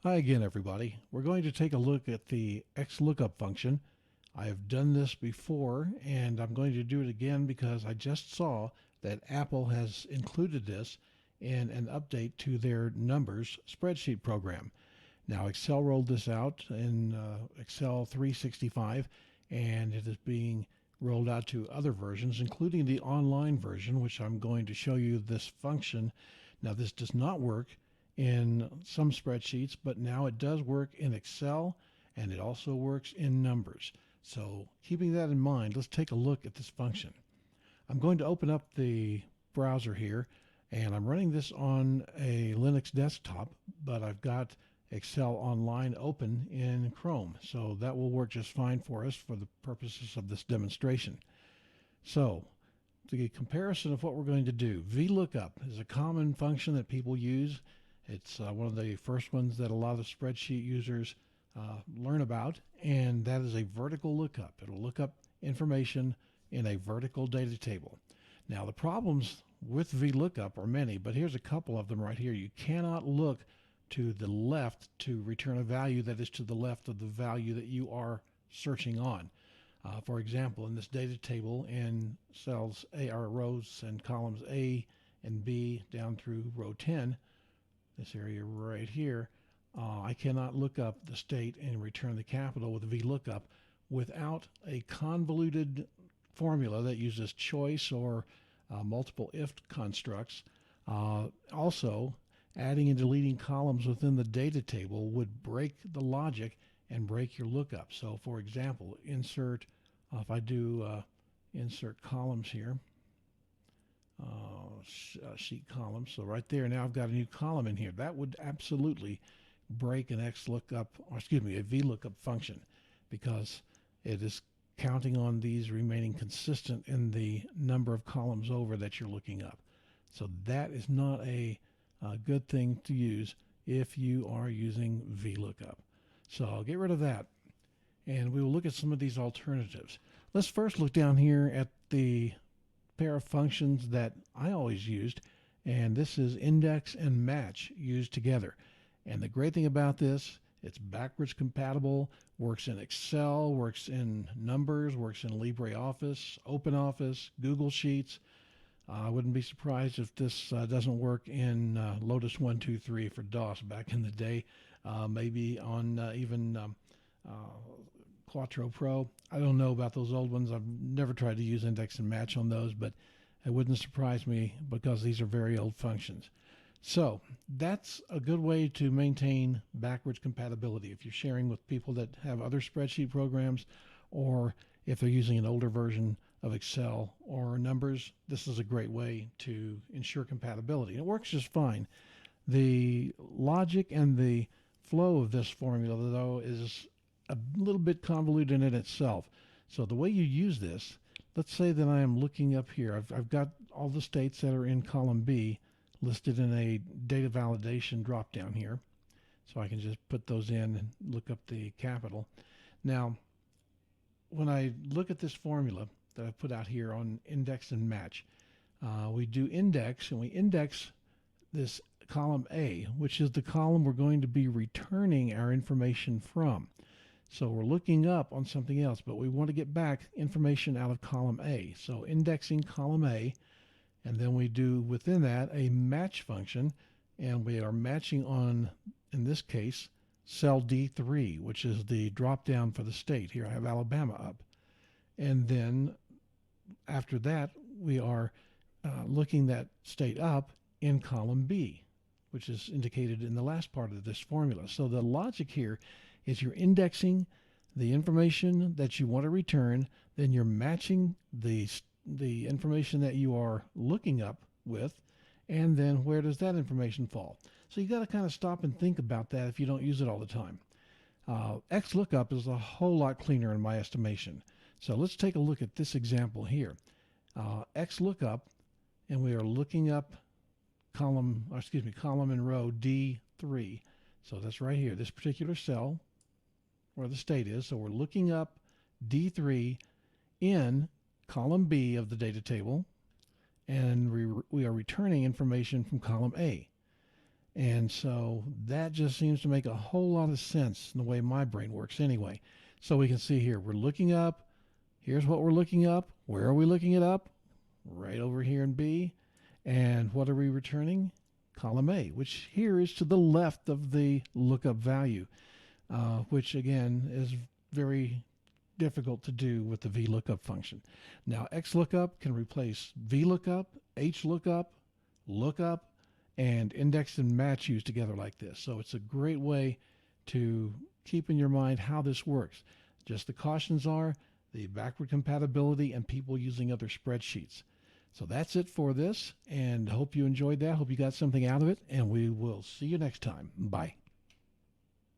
Hi again, everybody. We're going to take a look at the XLOOKUP function. I have done this before, and I'm going to do it again because I just saw that Apple has included this in an update to their numbers spreadsheet program. Now, Excel rolled this out in Excel 365, and it is being rolled out to other versions, including the online version, which I'm going to show you this function. Now, this does not work in some spreadsheets, but now it does work in Excel, and it also works in numbers. So keeping that in mind, let's take a look at this function. I'm going to open up the browser here, and I'm running this on a Linux desktop, but I've got Excel Online open in Chrome, so that will work just fine for us for the purposes of this demonstration. So the comparison of what we're going to do, VLOOKUP is a common function that people use. It's one of the first ones that a lot of spreadsheet users learn about, and that is a vertical lookup. It'll look up information in a vertical data table. Now, the problems with VLOOKUP are many, but here's a couple of them right here. You cannot look to the left to return a value that is to the left of the value that you are searching on. For example, in this data table in cells A, or rows and columns A and B down through row 10, this area right here, I cannot look up the state and return the capital with VLOOKUP without a convoluted formula that uses choice or multiple if constructs. Also, adding and deleting columns within the data table would break the logic and break your lookup. So, for example, insert, if I do insert columns here, sheet columns. So right there, now I've got a new column in here. That would absolutely break an XLOOKUP, or excuse me, a VLOOKUP function, because it is counting on these remaining consistent in the number of columns over that you're looking up. So that is not a good thing to use if you are using VLOOKUP. So I'll get rid of that, and we will look at some of these alternatives. Let's first look down here at the pair of functions that I always used, and this is index and match used together. And the great thing about this, it's backwards compatible, works in Excel, works in numbers, works in LibreOffice, OpenOffice, Google Sheets. I wouldn't be surprised if this doesn't work in Lotus 1-2-3 for DOS back in the day, maybe on even Quattro Pro. I don't know about those old ones. I've never tried to use index and match on those, but it wouldn't surprise me because these are very old functions. So that's a good way to maintain backwards compatibility if you're sharing with people that have other spreadsheet programs, or if they're using an older version of Excel or numbers. This is a great way to ensure compatibility. It works just fine. The logic and the flow of this formula, though, is a little bit convoluted in itself. So the way you use this, let's say that I am looking up here. I've got all the states that are in column B listed in a data validation drop down here. So I can just put those in and look up the capital. Now, when I look at this formula that I've put out here on index and match, we do index, and we index this column A, which is the column we're going to be returning our information from. So we're looking up on something else, but we want to get back information out of column A. So indexing column A, and then we do within that a match function, and we are matching on, in this case, cell D3, which is the drop down for the state. Here I have Alabama up. And then after that, we are looking that state up in column B, which is indicated in the last part of this formula. So the logic here is you're indexing the information that you want to return, then you're matching the information that you are looking up with, and then where does that information fall? So you got to kind of stop and think about that if you don't use it all the time. XLOOKUP is a whole lot cleaner in my estimation. So let's take a look at this example here. XLOOKUP, and we are looking up column and row D3. So that's right here, this particular cell where the state is. So we're looking up D3 in column B of the data table, and we are returning information from column A. And so that just seems to make a whole lot of sense in the way my brain works anyway. So we can see here, we're looking up. Here's what we're looking up. Where are we looking it up? Right over here in B. And what are we returning? Column A, which here is to the left of the lookup value, which again is very difficult to do with the VLOOKUP function. Now, XLOOKUP can replace VLOOKUP, HLOOKUP, lookup, and index and match used together like this. So it's a great way to keep in your mind how this works. Just the cautions are the backward compatibility and people using other spreadsheets. So that's it for this, and hope you enjoyed that. Hope you got something out of it, and we will see you next time. Bye.